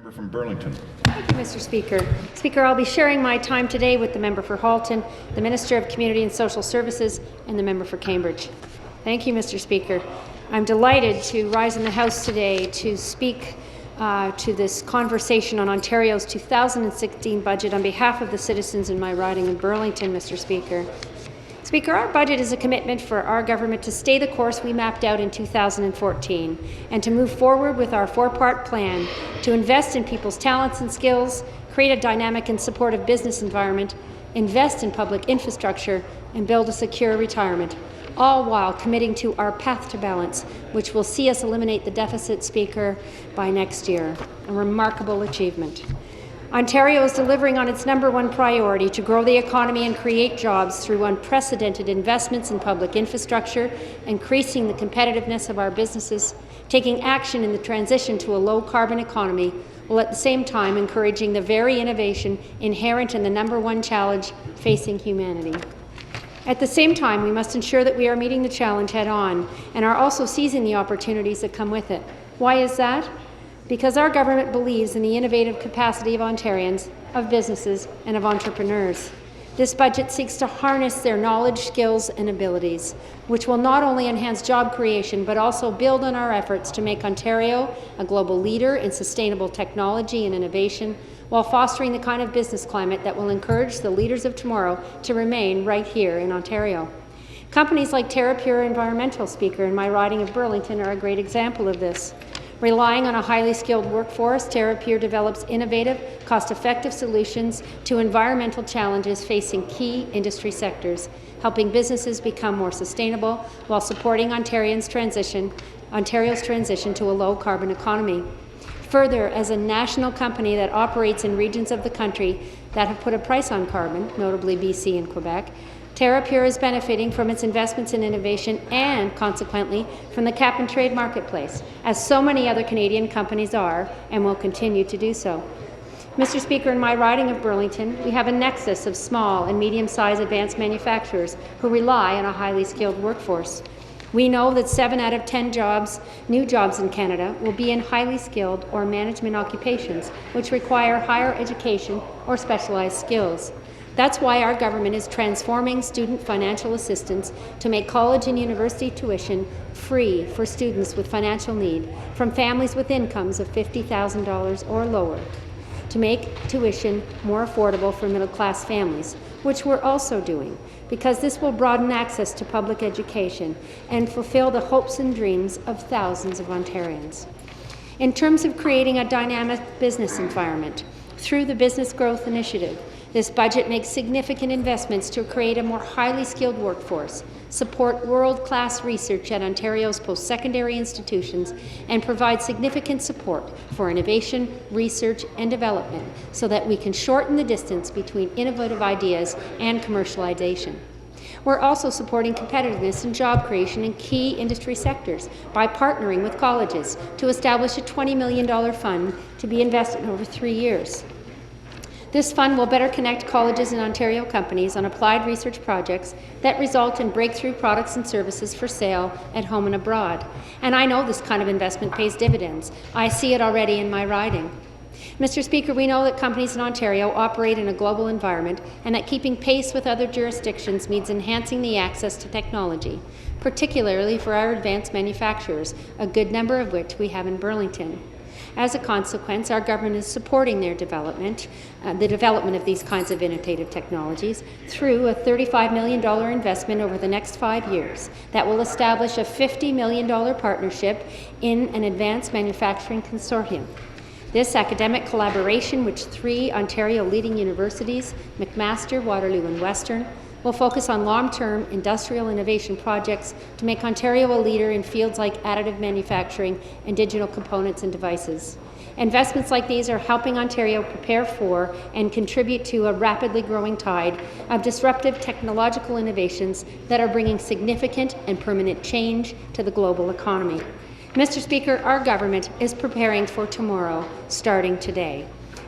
Member from Burlington. Thank you, Mr. Speaker. Speaker, I'll be sharing my time today with the member for Halton, the Minister of Community and Social Services, and the member for Cambridge. Thank you, Mr. Speaker. I'm delighted to rise in the House today to speak to this conversation on Ontario's 2016 budget on behalf of the citizens in my riding in Burlington, Mr. Speaker. Speaker, our budget is a commitment for our government to stay the course we mapped out in 2014 and to move forward with our four-part plan to invest in people's talents and skills, create a dynamic and supportive business environment, invest in public infrastructure, and build a secure retirement, all while committing to our path to balance, which will see us eliminate the deficit, Speaker, by next year. A remarkable achievement. Ontario is delivering on its #1 priority to grow the economy and create jobs through unprecedented investments in public infrastructure, increasing the competitiveness of our businesses, taking action in the transition to a low-carbon economy, while at the same time encouraging the very innovation inherent in the #1 challenge facing humanity. At the same time, we must ensure that we are meeting the challenge head-on and are also seizing the opportunities that come with it. Why is that? Because our government believes in the innovative capacity of Ontarians, of businesses, and of entrepreneurs. This budget seeks to harness their knowledge, skills, and abilities, which will not only enhance job creation, but also build on our efforts to make Ontario a global leader in sustainable technology and innovation, while fostering the kind of business climate that will encourage the leaders of tomorrow to remain right here in Ontario. Companies like TerraPure Environmental, Speaker, in my riding of Burlington are a great example of this. Relying on a highly skilled workforce, TerraPure develops innovative, cost-effective solutions to environmental challenges facing key industry sectors, helping businesses become more sustainable while supporting Ontario's transition to a low-carbon economy. Further, as a national company that operates in regions of the country that have put a price on carbon, notably BC and Quebec, TerraPure is benefiting from its investments in innovation and, consequently, from the cap-and-trade marketplace, as so many other Canadian companies are and will continue to do so. Mr. Speaker, in my riding of Burlington, we have a nexus of small and medium-sized advanced manufacturers who rely on a highly skilled workforce. We know that 7 out of 10 new jobs in Canada, will be in highly skilled or management occupations, which require higher education or specialized skills. That's why our government is transforming student financial assistance to make college and university tuition free for students with financial need from families with incomes of $50,000 or lower, to make tuition more affordable for middle-class families, which we're also doing, because this will broaden access to public education and fulfill the hopes and dreams of thousands of Ontarians. In terms of creating a dynamic business environment, through the Business Growth Initiative, this budget makes significant investments to create a more highly skilled workforce, support world-class research at Ontario's post-secondary institutions, and provide significant support for innovation, research, and development so that we can shorten the distance between innovative ideas and commercialization. We're also supporting competitiveness and job creation in key industry sectors by partnering with colleges to establish a $20 million fund to be invested over 3 years. This fund will better connect colleges and Ontario companies on applied research projects that result in breakthrough products and services for sale at home and abroad. And I know this kind of investment pays dividends. I see it already in my riding. Mr. Speaker, we know that companies in Ontario operate in a global environment and that keeping pace with other jurisdictions means enhancing the access to technology, particularly for our advanced manufacturers, a good number of which we have in Burlington. As a consequence, our government is supporting their development, the development of these kinds of innovative technologies through a $35 million investment over the next 5 years that will establish a $50 million partnership in an advanced manufacturing consortium. This academic collaboration, which 3 Ontario leading universities, McMaster, Waterloo, and Western, will focus on long-term industrial innovation projects to make Ontario a leader in fields like additive manufacturing and digital components and devices. Investments like these are helping Ontario prepare for and contribute to a rapidly growing tide of disruptive technological innovations that are bringing significant and permanent change to the global economy. Mr. Speaker, our government is preparing for tomorrow, starting today.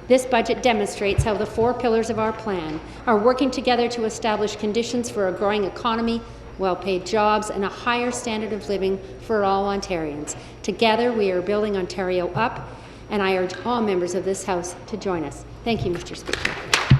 This budget demonstrates how the 4 pillars of our plan are working together to establish conditions for a growing economy, well-paid jobs, and a higher standard of living for all Ontarians. Together, we are building Ontario up and I urge all members of this House to join us. Thank you, Mr. Speaker.